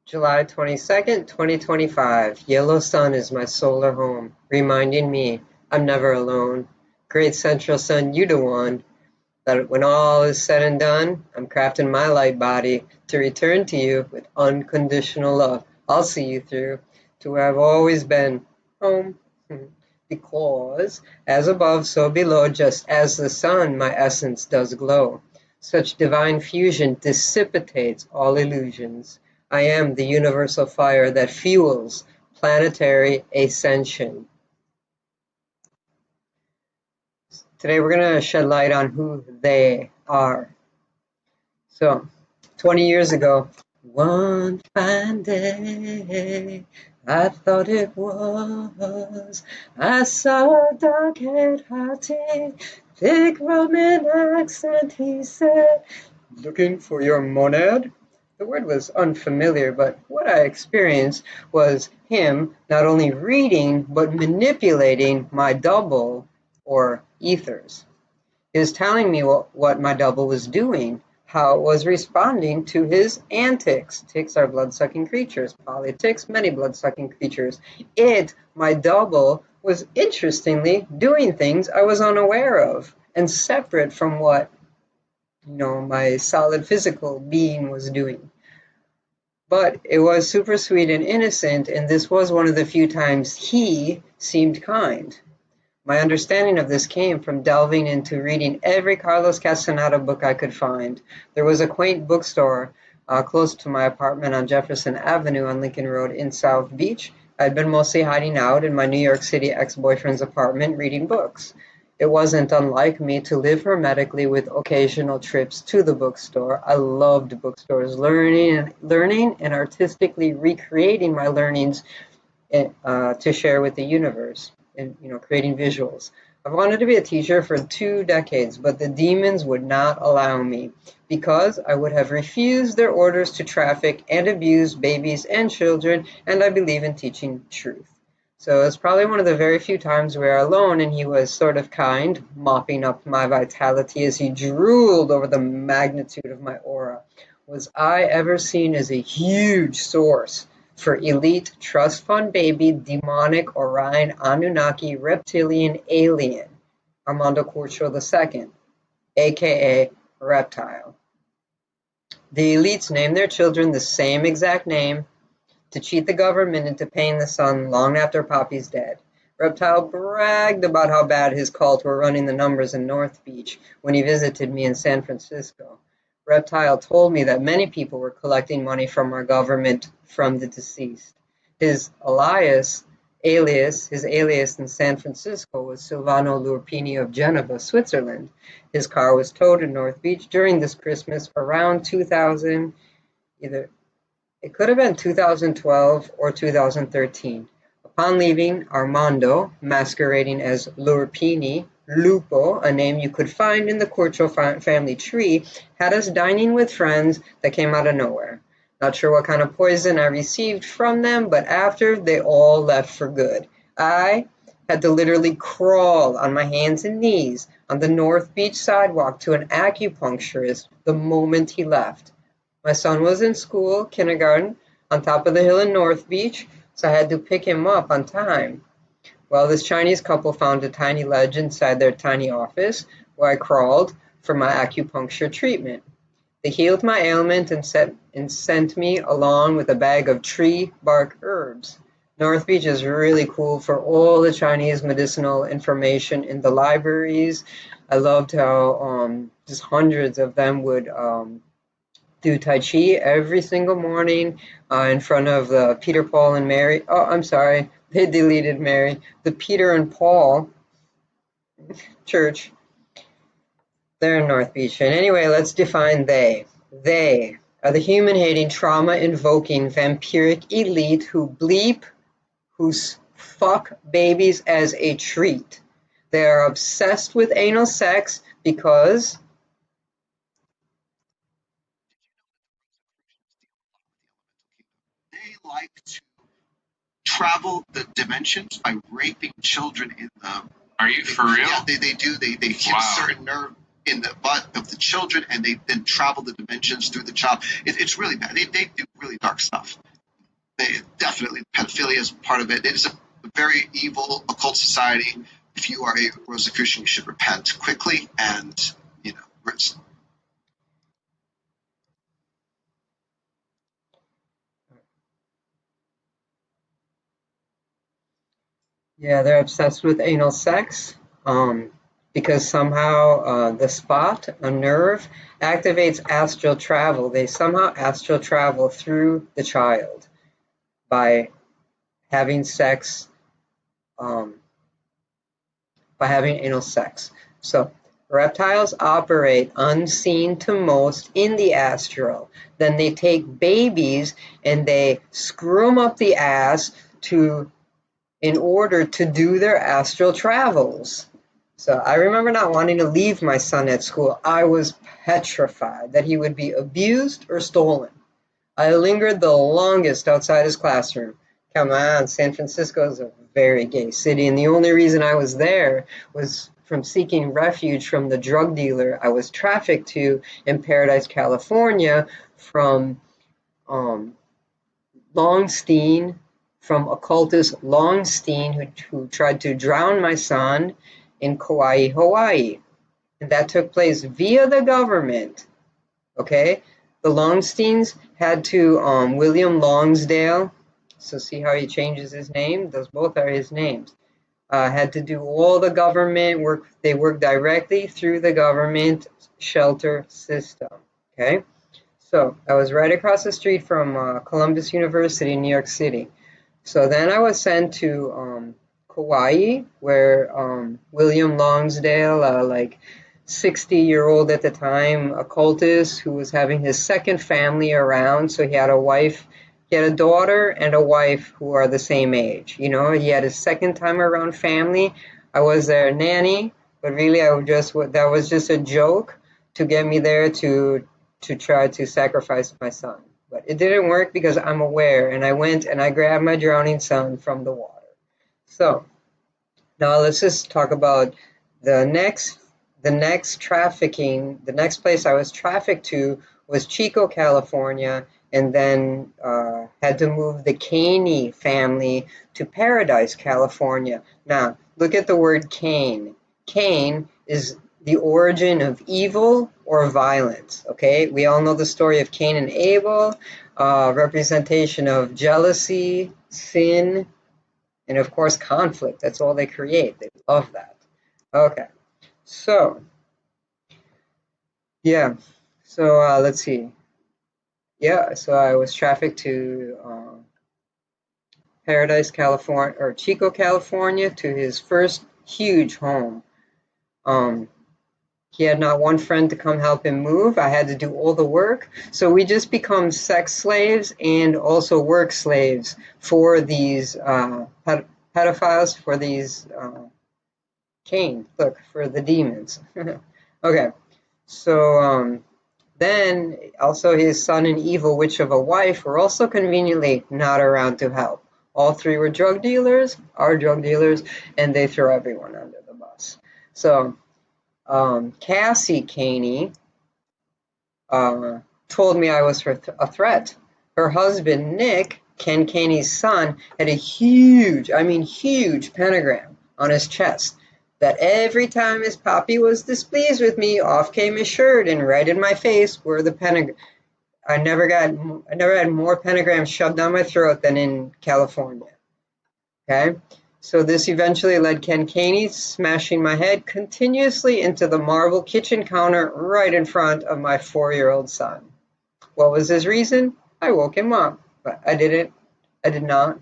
July 22nd, 2025. Yellow sun is my solar home, reminding me I'm never alone. Great central sun, you the one. That when all is said and done, I'm crafting my light body to return to you with unconditional love. I'll see you through to where I've always been, home. Because, as above, so below, just as the sun, my essence does glow. Such divine fusion dissipates all illusions. I am the universal fire that fuels planetary ascension. Today we're going to shed light on who they are. So, 20 years ago, one fine day, I thought it was, I saw a dark-haired hottie, thick Roman accent, he said, looking for your monad? The word was unfamiliar, but what I experienced was him not only reading, but manipulating my double, or ethers. He was telling me what my double was doing, how it was responding to his antics. Ticks are blood-sucking creatures. Polyticks, many blood-sucking creatures. My double, was interestingly doing things I was unaware of and separate from what my solid physical being was doing. But it was super sweet and innocent, and this was one of the few times he seemed kind. My understanding of this came from delving into reading every Carlos Castaneda book I could find. There was a quaint bookstore close to my apartment on Jefferson Avenue on Lincoln Road in South Beach. I'd been mostly hiding out in my New York City ex-boyfriend's apartment reading books. It wasn't unlike me to live hermetically with occasional trips to the bookstore. I loved bookstores, learning and artistically recreating my learnings to share with the universe and creating visuals. I've wanted to be a teacher for 2 decades, but the demons would not allow me because I would have refused their orders to traffic and abuse babies and children, and I believe in teaching truth. So it's probably one of the very few times we are alone, and he was sort of kind, mopping up my vitality as he drooled over the magnitude of my aura. Was I ever seen as a huge source for elite trust fund baby demonic Orion Anunnaki reptilian alien Armando Curcio II, aka Reptile. The elites named their children the same exact name to cheat the government into paying the son long after Poppy's dead. Reptile bragged about how bad his cult were running the numbers in North Beach when he visited me in San Francisco. Reptile told me that many people were collecting money from our government from the deceased. His alias in San Francisco was Silvano Lurpini of Geneva, Switzerland. His car was towed in North Beach during this Christmas around 2000, it could have been 2012 or 2013. Upon leaving, Armando, masquerading as Lurpini, Lupo, a name you could find in the Curcio family tree, had us dining with friends that came out of nowhere. Not sure what kind of poison I received from them, but after, they all left for good. I had to literally crawl on my hands and knees on the North Beach sidewalk to an acupuncturist the moment he left. My son was in school, kindergarten, on top of the hill in North Beach, so I had to pick him up on time. Well, this Chinese couple found a tiny ledge inside their tiny office where I crawled for my acupuncture treatment. They healed my ailment and sent me along with a bag of tree bark herbs. North Beach is really cool for all the Chinese medicinal information in the libraries. I loved how just hundreds of them would do Tai Chi every single morning in front of the Peter, Paul, and Mary. Oh, I'm sorry, they deleted Mary. The Peter and Paul Church there in North Beach. And anyway, let's define they. They are the human-hating, trauma-invoking, vampiric elite who fuck babies as a treat. They are obsessed with anal sex because they like to travel the dimensions by raping children in them. Are you for real? Yeah, they do. They hit a certain nerve in the butt of the children, and they then travel the dimensions through the child. It's really bad. They do really dark stuff. definitely pedophilia is part of it. It is a very evil occult society. If you are a Rosicrucian, you should repent quickly, and you know, Yeah, they're obsessed with anal sex, because somehow the spot, a nerve, activates astral travel. They somehow astral travel through the child by having sex, um, by having anal sex. So reptiles operate unseen to most in the astral. Then they take babies and they screw them up the ass to in order to do their astral travels. So I remember not wanting to leave my son at school. I was petrified that he would be abused or stolen. I lingered the longest outside his classroom. Come on, San Francisco is a very gay city, and the only reason I was there was from seeking refuge from the drug dealer I was trafficked to in Paradise, California, from um, Longstein, from occultist Longstein, who tried to drown my son in Kauai, Hawaii. And that took place via the government. Okay? The Longsteins had to, William Longsdale, so see how he changes his name? Those both are his names. Had to do all the government work. They worked directly through the government shelter system. Okay? So I was right across the street from Columbus University in New York City. So then I was sent to Kauai, where William Longsdale, like 60-year-old at the time, occultist who was having his second family around. So he had a wife, he had a daughter and a wife who are the same age. You know, he had his second time around family. I was their nanny, but really that was just a joke to get me there to try to sacrifice my son. But it didn't work because I'm aware, and I went and I grabbed my drowning son from the water. So now let's just talk about the next trafficking. The next place I was trafficked to was Chico, California, and then had to move the Caney family to Paradise, California. Now look at the word Cain. Cain is the origin of evil or violence. Okay, we all know the story of Cain and Abel, representation of jealousy, sin, and of course conflict. That's all they create. They love that. Okay, so yeah, so let's see. Yeah, so I was trafficked to Paradise, California, or Chico, California, to his first huge home. Um, He had not one friend to come help him move. I had to do all the work. So we just become sex slaves and also work slaves for these pedophiles, for these Cain, look, for the demons. Okay, so then also his son and evil witch of a wife were also conveniently not around to help. All three were drug dealers, are drug dealers, and they throw everyone under the bus. So Cassie Caney told me I was a threat. Her husband, Nick, Ken Caney's son, had a huge, I mean huge pentagram on his chest that every time his poppy was displeased with me, off came his shirt and right in my face were the pentagram. I never had more pentagrams shoved down my throat than in California. Okay? So this eventually led Ken Caney smashing my head continuously into the marble kitchen counter right in front of my 4-year-old son. What was his reason? I woke him up, but I did not.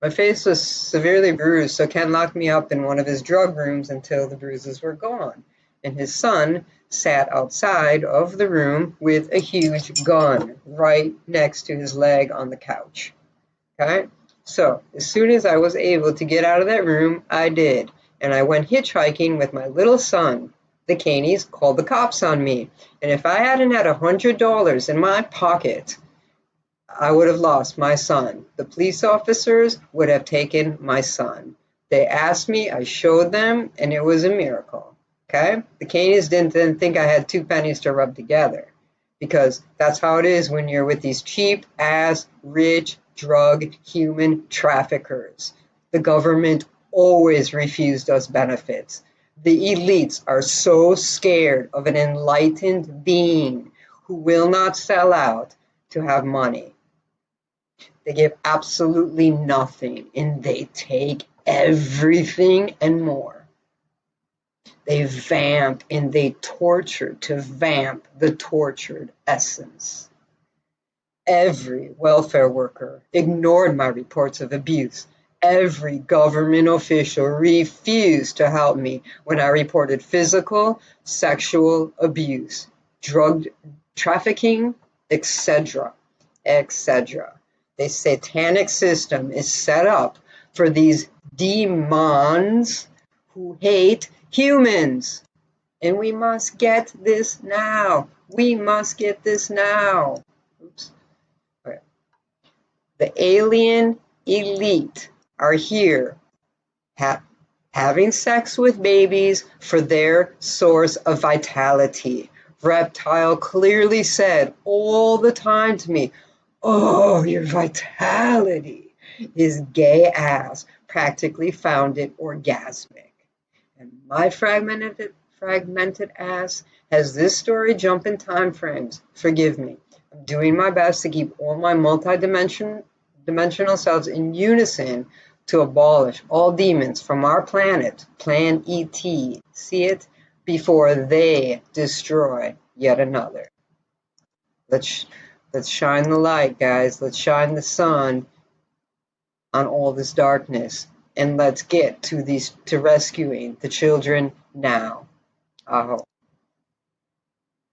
My face was severely bruised, so Ken locked me up in one of his drug rooms until the bruises were gone. And his son sat outside of the room with a huge gun right next to his leg on the couch. Okay? So, as soon as I was able to get out of that room, I did. And I went hitchhiking with my little son. The Caneys called the cops on me. And if I hadn't had $100 in my pocket, I would have lost my son. The police officers would have taken my son. They asked me, I showed them, and it was a miracle. Okay? The Caneys didn't think I had 2 pennies to rub together. Because that's how it is when you're with these cheap ass, rich, drug human traffickers. The government always refused us benefits. The elites are so scared of an enlightened being who will not sell out to have money. They give absolutely nothing and they take everything and more. They vamp and they torture to vamp the tortured essence. Every welfare worker ignored my reports of abuse. Every government official refused to help me when I reported physical, sexual abuse, drug trafficking, etc., etc. The satanic system is set up for these demons who hate humans. And we must get this now. We must get this now. Oops. Okay. The alien elite are here having sex with babies for their source of vitality. Reptile clearly said all the time to me, "Oh, your vitality." His gay ass practically found it orgasmic. And my fragmented ass has this story jump in time frames. Forgive me. I'm doing my best to keep all my dimensional selves in unison to abolish all demons from our planet, Plan ET, see it, before they destroy yet another. Let's shine the light, guys. Let's shine the sun on all this darkness, and let's get to rescuing the children now. Aho.